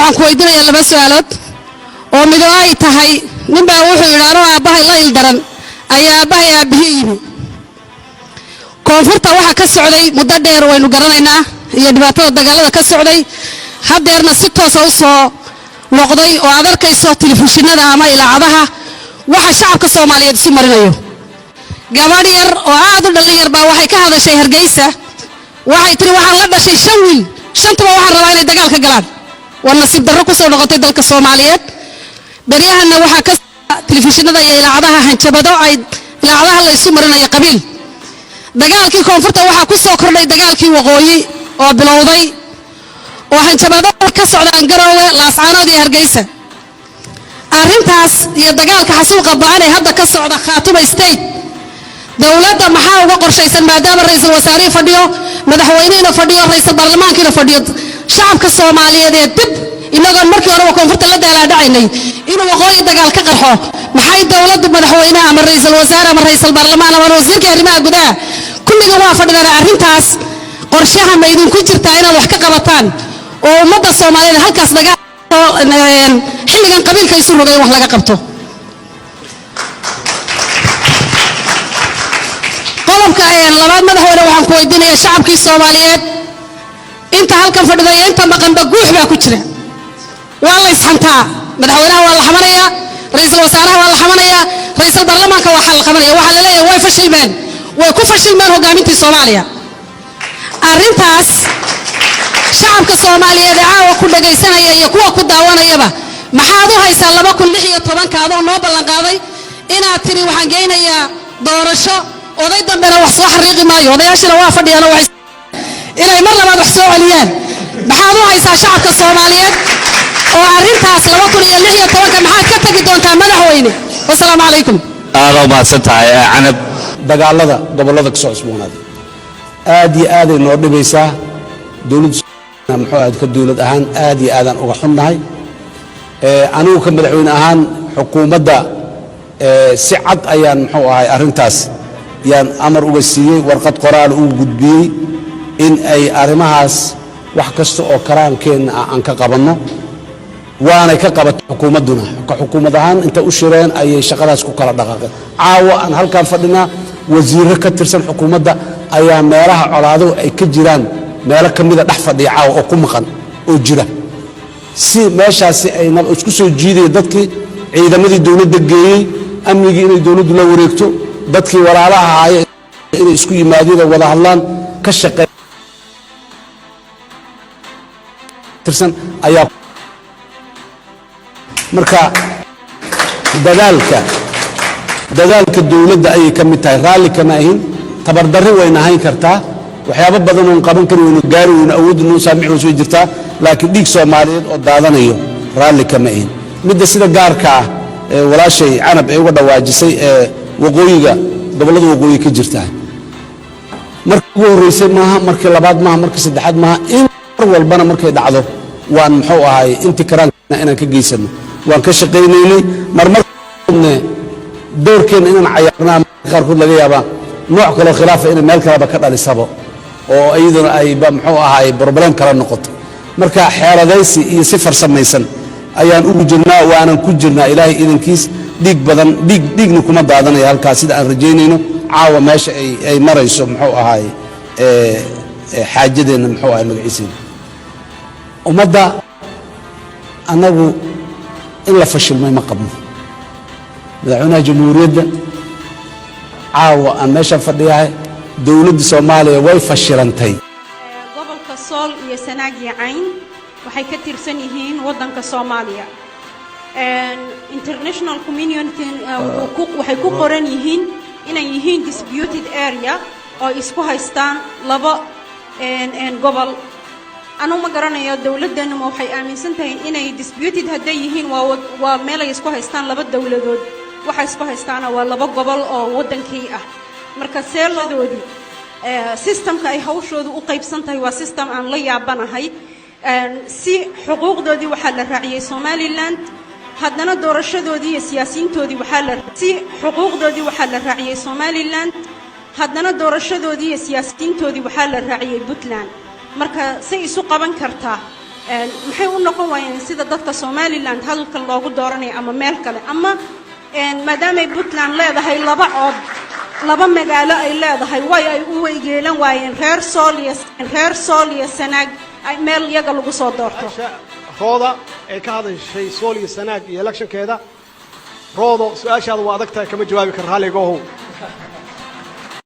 waxaan ku weydiinayaa laba su'aalood oo mid ay tahay ninbaa wuxuu yidhaahdo aabbahay la ildaran ayaa aabbahay aabihii yimi koonfurta waxaa ka socday muddo dheer waynu garanaynaa iyo dhibaatada dagaalada ka socday haddeerna si toosa u soo noqday oo aad arkayso telefishinada ama ilaacadaha waxa shacabka Soomaaliyeed isu marinayo gabadh yar oo aad u dhalinyar baa waxay ka hadashay Hargeysa waxay tiri waxaan la dhashay 5 wiil shantaba waxaan rabaa inay dagaalka galaan waa nasiib darro ku soo noqotay dalka Soomaaliyeed baryahanna waxaa ka telefishinada iyo ilaacadaha hanjabado ay ilaacadaha la isu marinayo qabiil dagaalkii koonfurta waxaa ku soo kordhay dagaalkii waqooyi oo bilowday oo hanjabado ka socdaan Garowe Laascaanood iyo Hargeysa arrintaas iyo dagaalka xasuuqa ba'an ee hadda ka socda Khaatumo State dawladda maxaa uga qorshaysan maadaama ra'iisul wasaaraha fadhiyo madaxweynaha fadhiyo ra'iisul baarlamaanka fadhiyo shacabka Soomaaliyeed ee dib inagoo markii hore koonfurta la dagaalaynay inuu waqooyi dagaal ka qarxo maxay dawladdu madaxweynaha ama ra'iisul wasaaraha ama ra'iisul baarlamaanka ama wasiirka arrimaha gudaha kulliga waa fadhiyaan arrintaas qorshaha ma idin ku jirtaa inaad wax ka qabataan oo ummadda Soomaaliyeed halkaas dagaal xilligan qabiilka isu rogay wax laga qabto qodobka labaad madaxweyne waxaan ku weydiinayaa shacabkii Soomaaliyeed inta halkan fadhida inta maqanba guux baa ku jira waa la isxantaa madaxweynaha waa la xamanaya ra'iisul wasaaraha waa la xamanaya ra'iisul baarlamaanka waa la xamanaya waxa la leeyahay way fashilmeen way ku fashilmeen hogaamintii Soomaaliya arrintaas shacabka Soomaaliyeed caawa ku dhageysanaya iyo kuwa ku daawanayaba maxaad u haysaa 2016 kaadoo noo ballan qaaday inaad tiri waxaan geynayaa doorasho oday dambena wax soo xariiqi maayo odayaashana waa fadhiyaan oo inay mar labaad wax soo celiyaan maxaad u haysaa shacabka Soomaaliyeed oo arrintaas 2016 maxaad ka tagi doontaa madaxweyne wassalaamu calaykum aad u mahadsantahay canab dagaalada gobolada ka soo cusboonaaday aad iyo aad ay noo dhibaysaa dawladda muxuu aad ka dawlad ahaan aad iyo aadaan uga xunnahay anigu ka madaxweyne ahaan xukuumadda si cad ayaan muxuu ahay arrintaas yaan amar uga siiyey warqad qoraal ugu gudbiyey in ay arrimahaas wax kasta oo karaankeenna aan ka qabanno waanay ka qabatay xukuumadduna xukuumad ahaan inta u shireen ayay shaqadaas ku kala dhaqaaqeen caawa aan halkan fadhinaa wasiirro ka tirsan xukuumadda ayaa meelaha colaado ay ka jiraan meelo ka mida dhex fadhiya caawa oo ku maqan oo jira si meeshaasi ay isku soo jiidaya dadkii ciidamadii dawladda geeyey amnigii inay dawladdu la wareegto dadkii walaalaha ahaayeen inay isku yimaadeen wada hadlaan ka shaqeeyaan tirsan ayaa marka dadaalka dawladda ayay ka mid tahay raalli kama ahin tabardarri wayna hayn kartaa waxyaabo badan oo qaban kari waynu gaari waynu awood noo saamix way jirtaa laakiin dhiig Soomaaliyeed oo daadanayo raalli kama ahin midda sida gaarka ah walaashay canab ay uga dhawaajisay waqooyiga gobolada waqooyi ka jirta markii ugu horeysay maaha markii labaad maaha markii saddexaad maaha in mar walbana markay dhacdo waan muxuu ahay intii karaankeena inaan ka geysano waan ka shaqaynaynay marmarne doorkeena inaan cayaarnaa qaarkood laga yaabaa nooc kale khilaafa in meel kaleba ka dhalisabo oo ayaduna ay muxuu ahay problem kala noqoto marka xeeladaysi iyo si farsamaysan ayaan ugu jirnaa waanan ku jirnaa ilaahay idankiis dhiig badan dhiigna kuma daadanaya halkaas sida aan rajaynayno caawa meesha ay marayso muxuu ahay xaajadeena muxuu ahay magaciisina ummadda annagu in la fashilmay ma qabno madaxweynaha jamhuuriyadda caawa aan meeshan fadhiyahay dawladda Soomaaliya way fashilantay gobolka Sool iyo Sanaag iyo Cayn waxay ka tirsan yihiin wadanka Soomaaliya international community waxay ku qoran yihiin inay yihiin disputed area oo isku haystaan laba gobol anu ma garanayo dawladdeena waxay aaminsan tahay inay disputed haday yihiin waa meel ay isku haystaan laba dawladood waxa isku haystaana waa laba gobol oo wadankii ah marka seeladoodii systemka ay hawshoodu u qaybsan tahay waa system aan la yaabanahay si xuquuqdoodii waxa la raaciyay Somaliland haddana doorashadoodii iyo siyaasiyiintoodii waxa la si xuquuqdoodii waxa la raaciyay Somaliland haddana doorashadoodii iyo siyaasiyiintoodii waxa la raaciyay Puntland marka say isu qaban kartaa maxay u noqon waayeen sida dadka Somaliland halkan loogu dooranay ama meel kale ama maadaama Puntland leedahay laba cod laba magaalo ay leedahay way ay u weygeelan waayeen reer Sool iyo Sanaag ay meel iyaga lagu soo doorto rooda ay ka hadashay Sool iyo Sanaag iyo election-keeda roodo su'aashaadu waa adag tahay kama jawaabi kar haligow